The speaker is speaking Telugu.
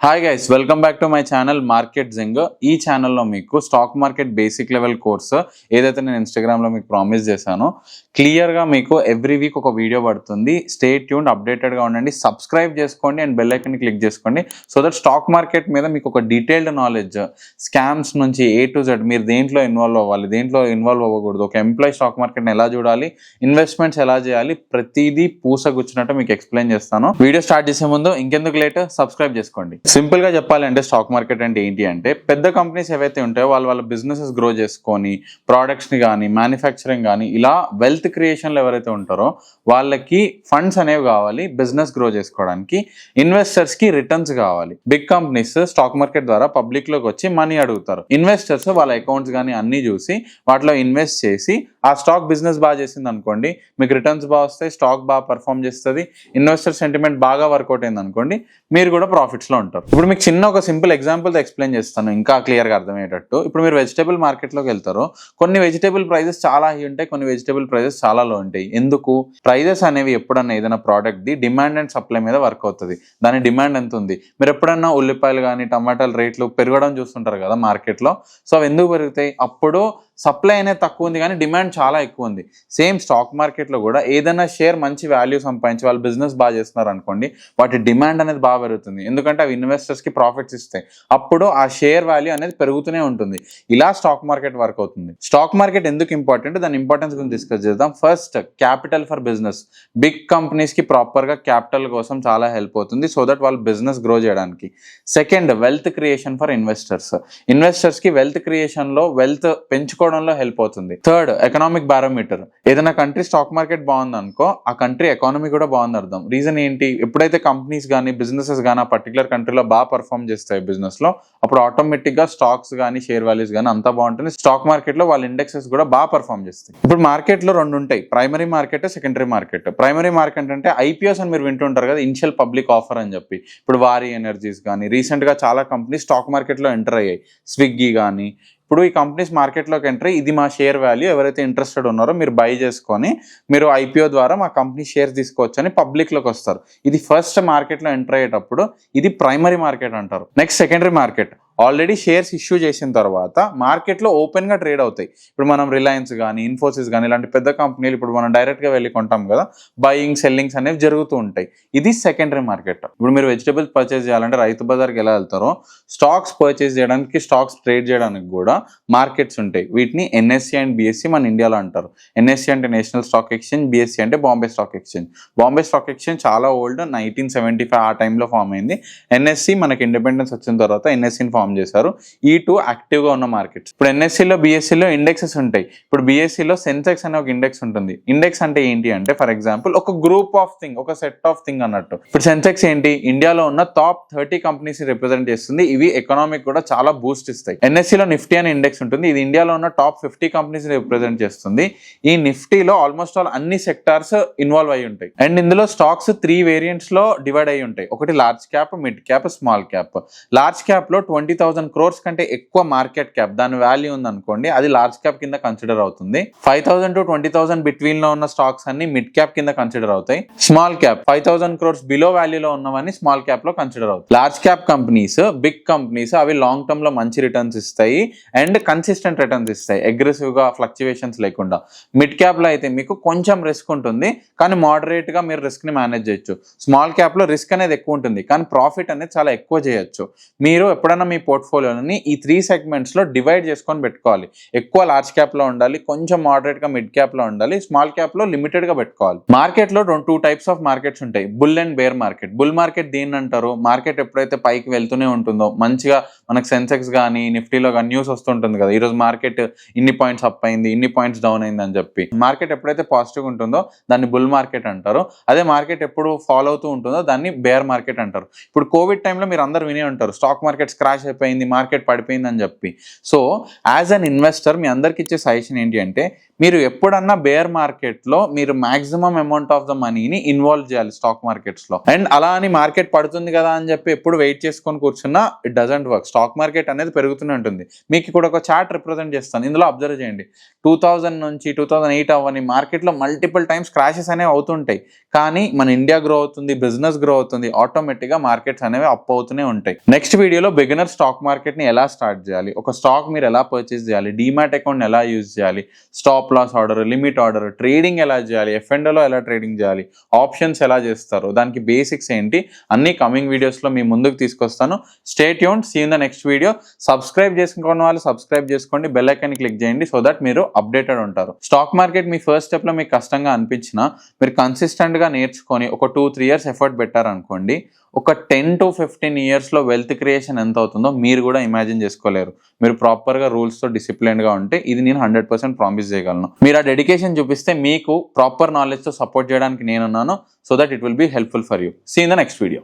Hi guys, welcome back to my channel Market Zing. ఈ ఛానల్లో మీకు stock market basic level course ఏదైతే నేను ఇన్స్టాగ్రామ్లో మీకు ప్రామిస్ చేశానో క్లియర్గా మీకు ఎవ్రీ వీక్ ఒక వీడియో పడుతుంది. స్టే ట్యూన్, అప్డేటెడ్గా ఉండండి, సబ్స్క్రైబ్ చేసుకోండి అండ్ బెల్ ఐకన్ క్లిక్ చేసుకోండి. సో దట్ స్టాక్ మార్కెట్ మీద మీకు ఒక డీటెయిల్డ్ నాలెడ్జ్, స్కామ్స్ నుంచి A to Z మీరు దేంట్లో ఇన్వాల్వ్ అవ్వాలి, దేంట్లో ఇన్వాల్వ్ అవ్వకూడదు, ఒక ఎంప్లాయీ స్టాక్ మార్కెట్ని ఎలా చూడాలి, ఇన్వెస్ట్మెంట్స్ ఎలా చేయాలి, ప్రతిదీ పూసగుచ్చినట్టు మీకు ఎక్స్ప్లెయిన్ చేస్తాను. వీడియో స్టార్ట్ చేసే ముందు ఇంకెందుకు లేట్, సబ్స్క్రైబ్ చేసుకోండి. సింపుల్ గా చెప్పాలంటే స్టాక్ మార్కెట్ అంటే ఏంటి అంటే, పెద్ద కంపెనీస్ ఏవైతే ఉంటాయో వాళ్ళ బిజినెసెస్ గ్రో చేసుకొని ప్రొడక్ట్స్ ని కానీ మ్యానుఫ్యాక్చరింగ్ కానీ ఇలా వెల్త్ క్రియేషన్లో ఎవరైతే ఉంటారో వాళ్ళకి ఫండ్స్ అనేవి కావాలి. బిజినెస్ గ్రో చేసుకోవడానికి ఇన్వెస్టర్స్ కి రిటర్న్స్ కావాలి. బిగ్ కంపెనీస్ స్టాక్ మార్కెట్ ద్వారా పబ్లిక్ లోకి వచ్చి మనీ అడుగుతారు. ఇన్వెస్టర్స్ వాళ్ళ అకౌంట్స్ కానీ అన్ని చూసి వాటిలో ఇన్వెస్ట్ చేసి ఆ స్టాక్ బిజినెస్ బాగా చేసింది అనుకోండి, మీకు రిటర్న్స్ బాగా వస్తాయి, స్టాక్ బాగా పర్ఫామ్ చేస్తుంది, ఇన్వెస్టర్ సెంటిమెంట్ బాగా వర్కౌట్ అయింది అనుకోండి, మీరు కూడా ప్రాఫిట్స్ లో ఉంటారు. ఇప్పుడు మీకు చిన్న ఒక సింపుల్ ఎగ్జాంపుల్ ఎక్స్ప్లెయిన్ చేస్తాను ఇంకా క్లియర్గా అర్థమయ్యేటట్టు. ఇప్పుడు మీరు వెజిటేబుల్ మార్కెట్లోకి వెళ్తారు, కొన్ని వెజిటేబుల్ ప్రైజెస్ చాలా హై ఉంటాయి, కొన్ని వెజిటేబుల్ ప్రైజెస్ చాలా లో ఉంటాయి. ఎందుకు? ప్రైజెస్ అనేవి ఎప్పుడన్నా ఏదైనా product the demand and supply మీద వర్క్ అవుతుంది. దాని డిమాండ్ ఎంత ఉంది, మీరు ఎప్పుడన్నా ఉల్లిపాయలు కానీ టమాటాల రేట్లు పెరగడం చూస్తుంటారు కదా మార్కెట్లో. సో అవి ఎందుకు పెరుగుతాయి? అప్పుడు సప్లై అనేది తక్కువ ఉంది కానీ డిమాండ్ చాలా ఎక్కువ ఉంది. సేమ్ స్టాక్ మార్కెట్లో కూడా ఏదైనా షేర్ మంచి వాల్యూ సంపాదించి వాళ్ళు బిజినెస్ బాగా చేస్తున్నారు అనుకోండి, వాటి డిమాండ్ అనేది బాగా పెరుగుతుంది. ఎందుకంటే అవి ఇన్వెస్టర్స్కి ప్రాఫిట్స్ ఇస్తాయి. అప్పుడు ఆ షేర్ వాల్యూ అనేది పెరుగుతూనే ఉంటుంది. ఇలా స్టాక్ మార్కెట్ వర్క్ అవుతుంది. స్టాక్ మార్కెట్ ఎందుకు ఇంపార్టెంట్, దాని ఇంపార్టెన్స్ గురించి డిస్కస్ చేద్దాం. First, capital for business. Big కంపెనీస్కి ప్రాపర్గా క్యాపిటల్ కోసం చాలా హెల్ప్ అవుతుంది, సో దట్ వాళ్ళు బిజినెస్ గ్రో చేయడానికి. Second, wealth creation for investors. ఇన్వెస్టర్స్కి వెల్త్ క్రియేషన్లో, వెల్త్ పెంచుకోవడంలో హెల్ప్ అవుతుంది. Third, economic barometer. ఏదైనా కంట్రీ స్టాక్ మార్కెట్ బాగుంది అనుకో, ఆ కంట్రీ ఎకానమీ కూడా బాగుంది అర్థం. రీజన్ ఏంటి? ఎప్పుడైతే కంపెనీస్ కానీ బిజినెసెస్ కానీ ఆ పర్టికులర్ కంట్రీలో బాగా పర్ఫామ్ చేస్తాయి బిజినెస్ లో, అప్పుడు ఆటోమేటిక్ గా స్టాక్స్ కానీ షేర్ వాల్యూస్ కానీ అంతా బాగుంటుంది. స్టాక్ మార్కెట్ లో వాళ్ళ ఇండెక్సెస్ కూడా బాగా పర్ఫామ్ చేస్తాయి. ఇప్పుడు మార్కెట్ లో రెండు ఉంటాయి, primary market, secondary market. Primary market అంటే ఐపీఓస్ అని మీరు వింటుంటారు కదా, ఇనిషియల్ పబ్లిక్ ఆఫర్ అని చెప్పి. ఇప్పుడు వారి ఎనర్జీస్ కానీ రీసెంట్ గా చాలా కంపెనీస్ స్టాక్ మార్కెట్ లో ఎంటర్ అయ్యాయి. స్విగ్గీ కానీ. ఇప్పుడు ఈ కంపెనీస్ మార్కెట్లోకి ఎంటర్, ఇది మా షేర్ వాల్యూ, ఎవరైతే ఇంట్రెస్టెడ్ ఉన్నారో మీరు బై చేసుకొని మీరు ఐపీఓ ద్వారా మా కంపెనీ షేర్స్ తీసుకోవచ్చు అని పబ్లిక్లోకి వస్తారు. ఇది ఫస్ట్ మార్కెట్లో ఎంటర్ అయ్యేటప్పుడు ఇది ప్రైమరీ మార్కెట్ అంటారు. Next, secondary market. Already shares issue చేసిన తర్వాత మార్కెట్లో ఓపెన్గా ట్రేడ్ అవుతాయి. ఇప్పుడు మనం రిలయన్స్ కానీ ఇన్ఫోసిస్ కానీ ఇలాంటి పెద్ద కంపెనీలు ఇప్పుడు మనం డైరెక్ట్గా వెళ్ళి కొంటాం కదా, బయింగ్ సెల్లింగ్స్ అనేవి జరుగుతూ ఉంటాయి. ఇది సెకండరీ మార్కెట్. ఇప్పుడు మీరు వెజిటబుల్స్ పర్చేస్ చేయాలంటే రైతు బజార్కి ఎలా వెళ్తారో, స్టాక్స్ పర్చేస్ చేయడానికి, స్టాక్స్ ట్రేడ్ చేయడానికి కూడా మార్కెట్స్ ఉంటాయి. వీటిని ఎన్ఎస్సి అండ్ బిఎస్సి మన ఇండియాలో అంటారు. ఎన్ఎస్సి అంటే నేషనల్ స్టాక్ ఎక్స్చేంజ్, బిఎస్సి అంటే Bombay stock exchange. Bombay stock exchange చాలా ఓల్డ్, 1975 ఆ టైంలో ఫామ్ అయింది. ఎన్ఎస్సి మనకి ఇండిపెండెన్స్ వచ్చిన తర్వాత ఎన్ఎస్సిని ఫామ్ చేశారు. ఈ టూ యాక్టివ్గా ఉన్న మార్కెట్స్. ఇప్పుడు ఎన్ఎస్సిలో, బిఎస్సిలో ఇండెక్సెస్ ఉంటాయి. ఇప్పుడు బిఎస్సిలో సెన్సెక్స్ అనే ఒక ఇండెక్స్ ఉంటుంది. ఇండెక్స్ అంటే ఏంటి అంటే, ఫర్ ఎగ్జాంపుల్ ఒక గ్రూప్ ఆఫ్ థింగ్, ఒక సెట్ ఆఫ్ థింగ్ అన్నట్టు. ఇప్పుడు సెన్సెక్స్ ఏంటి? ఇండియాలో ఉన్న టాప్ 30 కంపెనీస్ రిప్రజెంట్ చేస్తుంది. ఇవి ఎకనామిక్ కూడా చాలా బూస్ట్ ఇస్తాయి. ఎన్ఎస్సిలో నిఫ్టీ అనే ఇండెక్స్ ఉంటుంది. ఇది ఇండియాలో ఉన్న టాప్ 50 కంపెనీస్ రిప్రజెంట్ చేస్తుంది. ఈ నిఫ్టీలో ఆల్మోస్ట్ ఆల్ అన్ని సెక్టార్స్ ఇన్వాల్వ్ అయి ఉంటాయి. అండ్ ఇందులో స్టాక్స్ 3 వేరియంట్స్ లో డివైడ్ అయి ఉంటాయి. ఒకటి large cap, mid cap, small cap. Large cap లో 20,000 crores కంటే ఎక్కువ మార్కెట్ క్యాప్, దాని వాల్యూ ఉంది అనుకోండి, అది లార్జ్ క్యాప్ కింద కన్సిడర్ అవుతుంది. 5,000 to 20,000 బిట్వీన్ లో ఉన్న స్టాక్స్ అన్ని మిడ్ క్యాప్ కింద కన్సిడర్ అవుతాయి. స్మాల్ క్యాప్ 5,000 crores బిలో వాల్యూలో ఉన్నవన్నీ స్మాల్ క్యాప్ లో కన్సిడర్ అవుతాయి. Large cap companies, big companies, అవి లాంగ్ టర్మ్ లో మంచి రిటర్న్స్ ఇస్తాయి అండ్ కన్సిస్టెంట్ రిటర్న్స్ ఇస్తాయి, అగ్రెసివ్ గా ఫ్లక్చువేషన్స్ లేకుండా. మిడ్ క్యాప్ లో అయితే మీకు కొంచెం రిస్క్ ఉంటుంది కానీ మోడరేట్ గా మీరు రిస్క్ ని మేనేజ్ చేయొచ్చు. స్మాల్ క్యాప్ లో రిస్క్ అనేది ఎక్కువ ఉంటుంది కానీ ప్రాఫిట్ అనేది చాలా ఎక్కువ చేయొచ్చు. మీరు ఎప్పుడైనా మీ పోర్ట్ఫోలియోని ఈ 3 సెగ్మెంట్స్ లో డివైడ్ చేసుకొని పెట్టుకోవాలి. ఎక్కువ లార్జ్ క్యాప్ లో ఉండాలి, కొంచెం మోడరేట్ గా మిడ్ క్యాప్ లో ఉండాలి, స్మాల్ క్యాప్ లో లిమిటెడ్ గా పెట్టుకోవాలి. మార్కెట్ లో 2 టైప్స్ ఆఫ్ మార్కెట్స్ ఉంటాయి, bull and bear market. Bull market దీన్ని అంటారు, మార్కెట్ ఎప్పుడైతే పైకి వెళ్తూనే ఉంటుందో, మంచిగా మనకు సెన్సెక్స్ కానీ నిఫ్టీలో కానీ న్యూస్ వస్తుంటుంది కదా, ఈరోజు మార్కెట్ ఇన్ని పాయింట్స్ అప్ అయింది, ఇన్ని పాయింట్స్ డౌన్ అయింది అని చెప్పి. మార్కెట్ ఎప్పుడైతే పాజిటివ్ ఉంటుందో దాన్ని బుల్ మార్కెట్ అంటారు. అదే మార్కెట్ ఎప్పుడు ఫాలో అవుతూ ఉంటుందో దాన్ని బేర్ మార్కెట్ అంటారు. ఇప్పుడు కోవిడ్ టైంలో మీరు అందరు వినే ఉంటారు, స్టాక్ మార్కెట్స్ క్రాష్ అయిపోయింది, మార్కెట్ పడిపోయింది అని చెప్పి. సో యాజ్ అన్ ఇన్వెస్టర్ మీ అందరికి ఇచ్చే సజెషన్ ఏంటి అంటే, మీరు ఎప్పుడన్నా బేర్ మార్కెట్లో మీరు మాక్సిమం అమౌంట్ ఆఫ్ ద మనీని ఇన్వాల్వ్ చేయాలి స్టాక్ మార్కెట్స్లో. అండ్ అలా అని మార్కెట్ పడుతుంది కదా అని చెప్పి ఎప్పుడు వెయిట్ చేసుకొని కూర్చున్నా it doesn't work. Stock market అనేది పెరుగుతూనే ఉంటుంది. మీకు ఇక్కడ ఒక చార్ట్ రిప్రజెంట్ చేస్తాను, ఇందులో అబ్జర్వ్ చేయండి. 2000 నుంచి 2008 అవ్వని మార్కెట్లో మల్టిపుల్ టైమ్స్ క్రాషెస్ అనేవి అవుతుంటాయి. కానీ మన ఇండియా గ్రో అవుతుంది, బిజినెస్ గ్రో అవుతుంది, ఆటోమేటిక్గా మార్కెట్స్ అనేవి అప్ అవుతూనే ఉంటాయి. నెక్స్ట్ వీడియోలో బిగినర్ స్టాక్ మార్కెట్ని ఎలా స్టార్ట్ చేయాలి, ఒక స్టాక్ మీరు ఎలా పర్చేస్ చేయాలి, డీమ్యాట్ అకౌంట్ ఎలా యూజ్ చేయాలి, stop loss order, limit order, trading ఎలా చేయాలి, F&Oలో ఎలా ట్రేడింగ్ చేయాలి, ఆప్షన్స్ ఎలా చేస్తారు, దానికి బేసిక్స్ ఏంటి, అన్ని కమింగ్ వీడియోస్లో మీ ముందుకు తీసుకొస్తాను. Stay tuned, see in the next video. Subscribe చేసుకున్న వాళ్ళు సబ్స్క్రైబ్ చేసుకోండి, బెల్ ఐకాన్ క్లిక్ చేయండి, సో దట్ మీరు అప్డేటెడ్ ఉంటారు. స్టాక్ మార్కెట్ మీ ఫస్ట్ స్టెప్లో మీకు కష్టంగా అనిపించినా మీరు కన్సిస్టెంట్గా నేర్చుకొని ఒక 2-3 years ఎఫర్ట్ పెట్టారనుకోండి, ఒక 10 to 15 yearsలో వెల్త్ క్రియేషన్ ఎంత అవుతుందో మీరు కూడా ఇమాజిన్ చేసుకోలేరు. మీరు ప్రాపర్గా రూల్స్తో డిసిప్లిన్డ్గా ఉంటే ఇది నేను 100% ప్రామిస్ చేయగలను. మీరు ఆ డెడికేషన్ చూపిస్తే మీకు ప్రాపర్ నాలెడ్జ్తో సపోర్ట్ చేయడానికి నేనున్నాను, so that it will be helpful for you. See in the next video.